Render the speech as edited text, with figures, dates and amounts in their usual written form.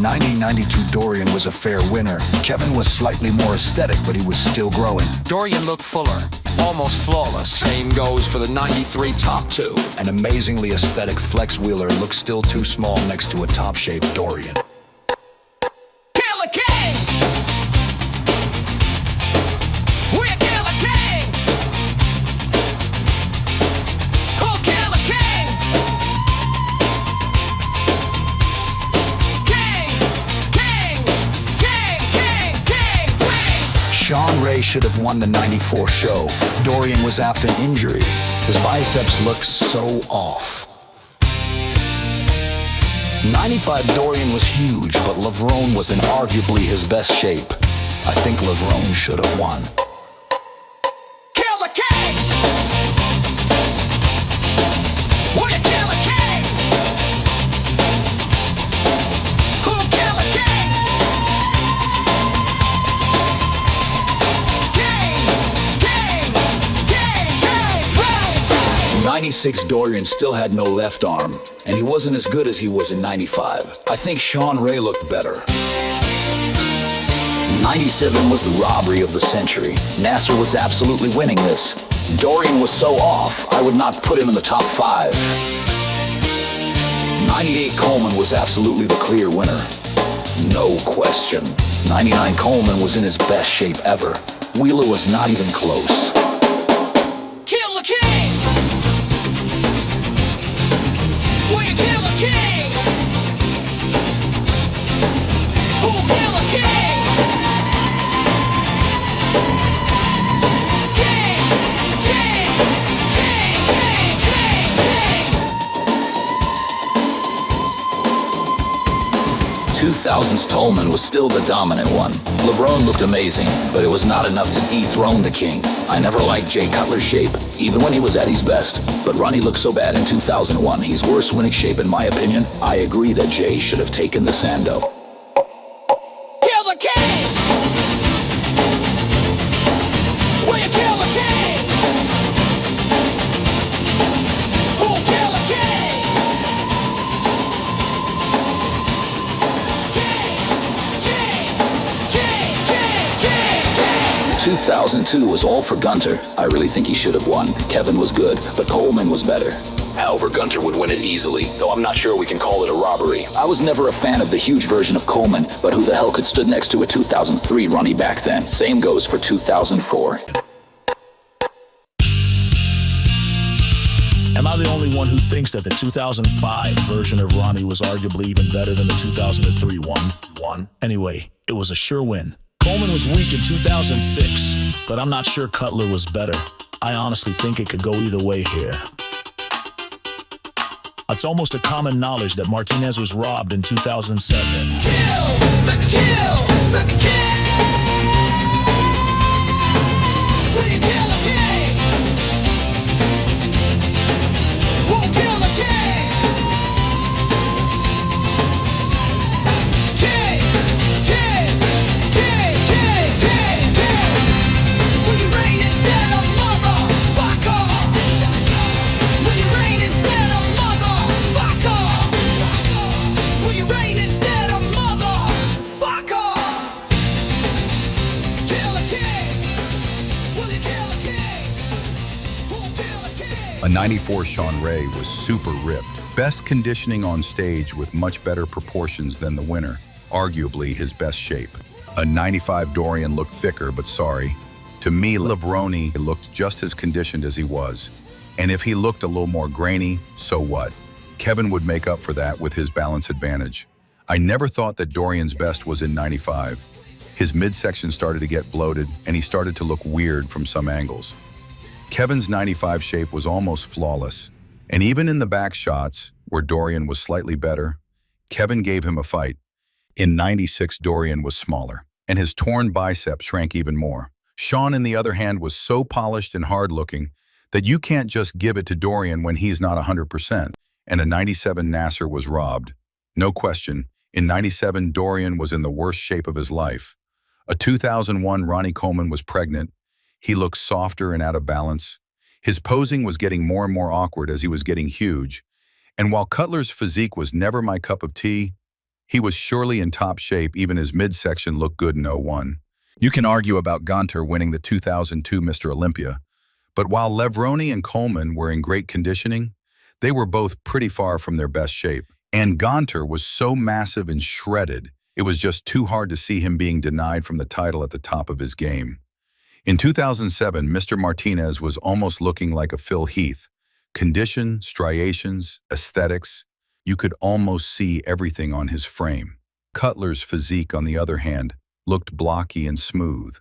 1992 Dorian was a fair winner. Kevin was slightly more aesthetic, but he was still growing. Dorian looked fuller, almost flawless. Same goes for the 93 top two. An amazingly aesthetic flex wheeler looked still too small next to a top-shaped Dorian. Killer King! We're Killer King! Oh, Killer King! Sean Ray should have won the 94 show. Dorian was after an injury. His biceps looked so off. 95 Dorian was huge, but Lavrone was in arguably his best shape. I think Lavrone should have won. Killer King! We're Killer King! Who Killer King? 96 Dorian still had no left arm, and he wasn't as good as he was in 95. I think Sean Ray looked better. 97 was the robbery of the century. Nasser was absolutely winning this. Dorian was so off, I would not put him in the top 5. 98 Coleman was absolutely the clear winner. No question. 99 Coleman was in his best shape ever. Wheeler was not even close. Killer King! We're Killer King! Who Killer King? King! King! King! King! King! King! 2000's Tolman was still the dominant one. Lavrone looked amazing, but it was not enough to dethrone the king. I never liked Jay Cutler's shape, even when he was at his best. But Ronnie looked so bad in 2001, he's worse winning shape in my opinion. I agree that Jay should have taken the Sando. Killer King! We're Killer King! Who Killer King? King! King! King! King! King! 2002 was all for Gunter. I really think he should have won. Kevin was good, but Coleman was better. However, Gunter would win it easily, though I'm not sure we can call it a robbery. I was never a fan of the huge version of Coleman, but who the hell could stood next to a 2003 Ronnie back then? Same goes for 2004. Am I the only one who thinks that the 2005 version of Ronnie was arguably even better than the 2003 one? Anyway, it was a sure win. Coleman was weak in 2006, but I'm not sure Cutler was better. I honestly think it could go either way here. It's almost a common knowledge that Martinez was robbed in 2007. Kill the king! Will you kill the king? Who'll kill the king? King! King! King! King! King! King! Will you reign instead of motherfucker? Will you reign instead of motherfucker? Will you reign instead of motherfucker? Kill the king! Will you kill the king? Who'll kill the king? A 94 Sean Ray was super ripped. Best conditioning on stage with much better proportions than the winner. Arguably his best shape. A 95 Dorian looked thicker, but sorry. To me, Lavrone looked just as conditioned as he was. And if he looked a little more grainy, so what? Kevin would make up for that with his balance advantage. I never thought that Dorian's best was in 95. His midsection started to get bloated, and he started to look weird from some angles. Kevin's 95 shape was almost flawless. And even in the back shots, where Dorian was slightly better, Kevin gave him a fight. In 96, Dorian was smaller, and his torn bicep shrank even more. Sean, on the other hand, was so polished and hard-looking that you can't just give it to Dorian when he's not 100%, and a 97 Nasser was robbed. No question, in 97, Dorian was in the worst shape of his life. A 2001 Ronnie Coleman was pregnant. He looked softer and out of balance. His posing was getting more and more awkward as he was getting huge. And while Cutler's physique was never my cup of tea, He was surely in top shape, even his midsection looked good in '01. You can argue about Gunter winning the 2002 Mr. Olympia, but while Levroni and Coleman were in great conditioning, they were both pretty far from their best shape. And Gunter was so massive and shredded, it was just too hard to see him being denied from the title at the top of his game. In 2007, Mr. Martinez was almost looking like a Phil Heath. Condition, striations, aesthetics, you could almost see everything on his frame. Cutler's physique, on the other hand, looked blocky and smooth.